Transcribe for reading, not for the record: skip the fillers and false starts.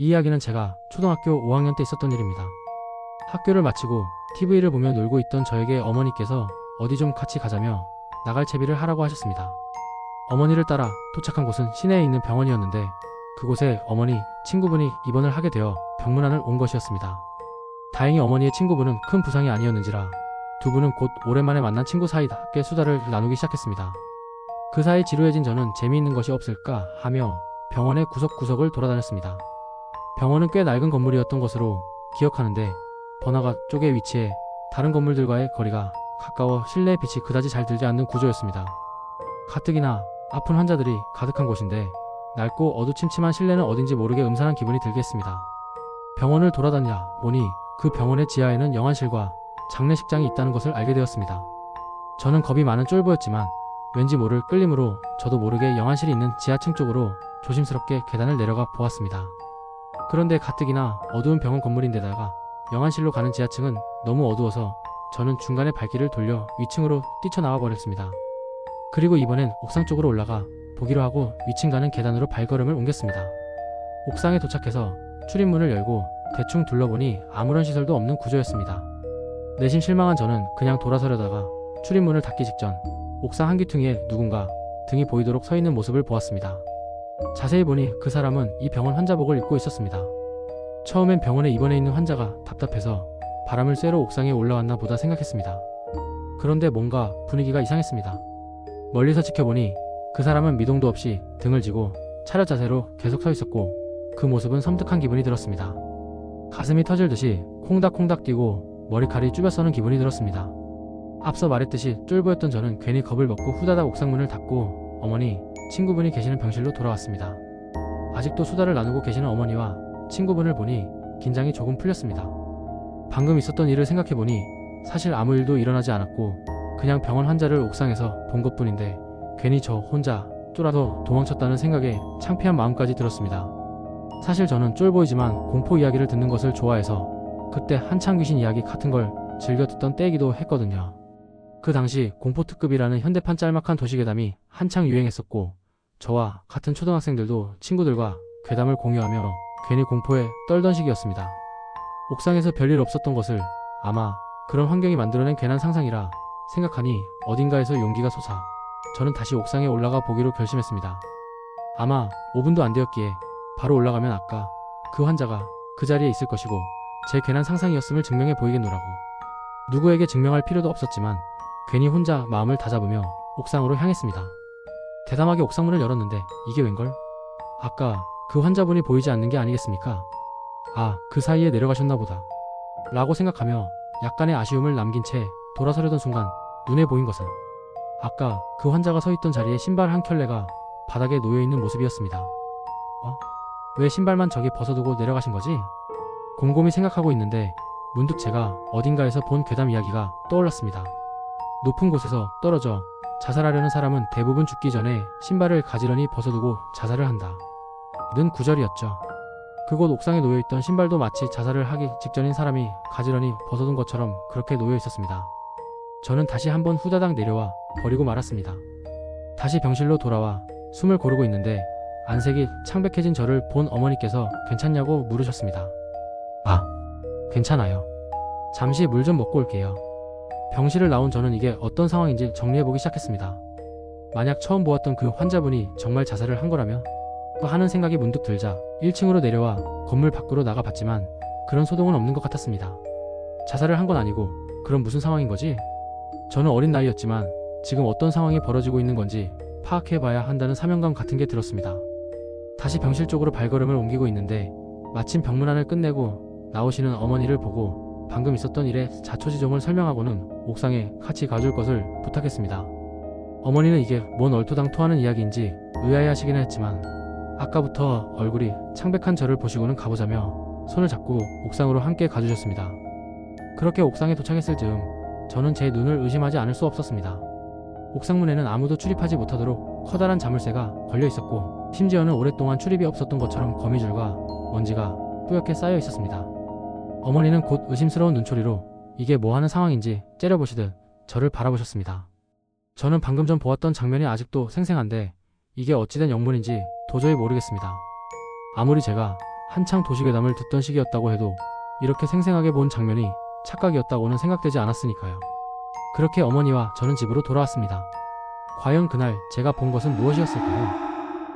이 이야기는 제가 초등학교 5학년 때 있었던 일입니다. 학교를 마치고 TV를 보며 놀고 있던 저에게 어머니께서 어디 좀 같이 가자며 나갈 채비를 하라고 하셨습니다. 어머니를 따라 도착한 곳은 시내에 있는 병원이었는데 그곳에 어머니 친구분이 입원을 하게 되어 병문안을 온 것이었습니다. 다행히 어머니의 친구분은 큰 부상이 아니었는지라 두 분은 곧 오랜만에 만난 친구 사이답게 수다를 나누기 시작했습니다. 그 사이 지루해진 저는 재미있는 것이 없을까 하며 병원의 구석구석을 돌아다녔습니다. 병원은 꽤 낡은 건물이었던 것으로 기억하는데 번화가 쪽에 위치해 다른 건물들과의 거리가 가까워 실내 빛이 그다지 잘 들지 않는 구조였습니다. 가뜩이나 아픈 환자들이 가득한 곳인데 낡고 어두침침한 실내는 어딘지 모르게 음산한 기분이 들게 했습니다. 병원을 돌아다니다 보니 그 병원의 지하에는 영안실과 장례식장이 있다는 것을 알게 되었습니다. 저는 겁이 많은 쫄보였지만 왠지 모를 끌림으로 저도 모르게 영안실이 있는 지하층 쪽으로 조심스럽게 계단을 내려가 보았습니다. 그런데 가뜩이나 어두운 병원 건물인데다가 영안실로 가는 지하층은 너무 어두워서 저는 중간에 발길을 돌려 위층으로 뛰쳐나와 버렸습니다. 그리고 이번엔 옥상 쪽으로 올라가 보기로 하고 위층 가는 계단으로 발걸음을 옮겼습니다. 옥상에 도착해서 출입문을 열고 대충 둘러보니 아무런 시설도 없는 구조였습니다. 내심 실망한 저는 그냥 돌아서려다가 출입문을 닫기 직전 옥상 한귀퉁이에 누군가 등이 보이도록 서 있는 모습을 보았습니다. 자세히 보니 그 사람은 이 병원 환자복을 입고 있었습니다. 처음엔 병원에 입원해 있는 환자가 답답해서 바람을 쐬러 옥상에 올라왔나 보다 생각했습니다. 그런데 뭔가 분위기가 이상했습니다. 멀리서 지켜보니 그 사람은 미동도 없이 등을 지고 차렷 자세로 계속 서 있었고 그 모습은 섬뜩한 기분이 들었습니다. 가슴이 터질 듯이 콩닥콩닥 뛰고 머리칼이 쭈뼛서는 기분이 들었습니다. 앞서 말했듯이 쫄보였던 저는 괜히 겁을 먹고 후다닥 옥상문을 닫고 어머니, 친구분이 계시는 병실로 돌아왔습니다. 아직도 수다를 나누고 계시는 어머니와 친구분을 보니 긴장이 조금 풀렸습니다. 방금 있었던 일을 생각해보니 사실 아무 일도 일어나지 않았고 그냥 병원 환자를 옥상에서 본 것뿐인데 괜히 저 혼자 쫄아서 도망쳤다는 생각에 창피한 마음까지 들었습니다. 사실 저는 쫄보이지만 공포 이야기를 듣는 것을 좋아해서 그때 한창 귀신 이야기 같은 걸 즐겨 듣던 때이기도 했거든요. 그 당시 공포특급이라는 현대판 짤막한 도시괴담이 한창 유행했었고 저와 같은 초등학생들도 친구들과 괴담을 공유하며 괜히 공포에 떨던 시기였습니다. 옥상에서 별일 없었던 것을 아마 그런 환경이 만들어낸 괜한 상상이라 생각하니 어딘가에서 용기가 솟아 저는 다시 옥상에 올라가 보기로 결심했습니다. 아마 5분도 안 되었기에 바로 올라가면 아까 그 환자가 그 자리에 있을 것이고 제 괜한 상상이었음을 증명해 보이겠노라고. 누구에게 증명할 필요도 없었지만 괜히 혼자 마음을 다잡으며 옥상으로 향했습니다. 대담하게 옥상문을 열었는데 이게 웬걸? 아까 그 환자분이 보이지 않는 게 아니겠습니까? 아, 그 사이에 내려가셨나 보다 라고 생각하며 약간의 아쉬움을 남긴 채 돌아서려던 순간 눈에 보인 것은 아까 그 환자가 서 있던 자리에 신발 한 켤레가 바닥에 놓여있는 모습이었습니다. 왜 신발만 저기 벗어두고 내려가신 거지? 곰곰이 생각하고 있는데 문득 제가 어딘가에서 본 괴담 이야기가 떠올랐습니다. 높은 곳에서 떨어져 자살하려는 사람은 대부분 죽기 전에 신발을 가지런히 벗어두고 자살을 한다 는 구절이었죠. 그곳 옥상에 놓여있던 신발도 마치 자살을 하기 직전인 사람이 가지런히 벗어둔 것처럼 그렇게 놓여 있었습니다. 저는 다시 한번 후다닥 내려와 버리고 말았습니다. 다시 병실로 돌아와 숨을 고르고 있는데 안색이 창백해진 저를 본 어머니께서 괜찮냐고 물으셨습니다. 아, 괜찮아요. 잠시 물 좀 먹고 올게요. 병실을 나온 저는 이게 어떤 상황인지 정리해보기 시작했습니다. 만약 처음 보았던 그 환자분이 정말 자살을 한 거라면? 하는 생각이 문득 들자 1층으로 내려와 건물 밖으로 나가봤지만 그런 소동은 없는 것 같았습니다. 자살을 한 건 아니고 그럼 무슨 상황인 거지? 저는 어린 나이였지만 지금 어떤 상황이 벌어지고 있는 건지 파악해봐야 한다는 사명감 같은 게 들었습니다. 다시 병실 쪽으로 발걸음을 옮기고 있는데 마침 병문안을 끝내고 나오시는 어머니를 보고 방금 있었던 일의 자초지종을 설명하고는 옥상에 같이 가줄 것을 부탁했습니다. 어머니는 이게 뭔 얼토당토하는 이야기인지 의아해하시긴 했지만 아까부터 얼굴이 창백한 저를 보시고는 가보자며 손을 잡고 옥상으로 함께 가주셨습니다. 그렇게 옥상에 도착했을 즈음 저는 제 눈을 의심하지 않을 수 없었습니다. 옥상문에는 아무도 출입하지 못하도록 커다란 자물쇠가 걸려 있었고 심지어는 오랫동안 출입이 없었던 것처럼 거미줄과 먼지가 뿌옇게 쌓여 있었습니다. 어머니는 곧 의심스러운 눈초리로 이게 뭐하는 상황인지 째려보시듯 저를 바라보셨습니다. 저는 방금 전 보았던 장면이 아직도 생생한데 이게 어찌된 영문인지 도저히 모르겠습니다. 아무리 제가 한창 도시괴담을 듣던 시기였다고 해도 이렇게 생생하게 본 장면이 착각이었다고는 생각되지 않았으니까요. 그렇게 어머니와 저는 집으로 돌아왔습니다. 과연 그날 제가 본 것은 무엇이었을까요?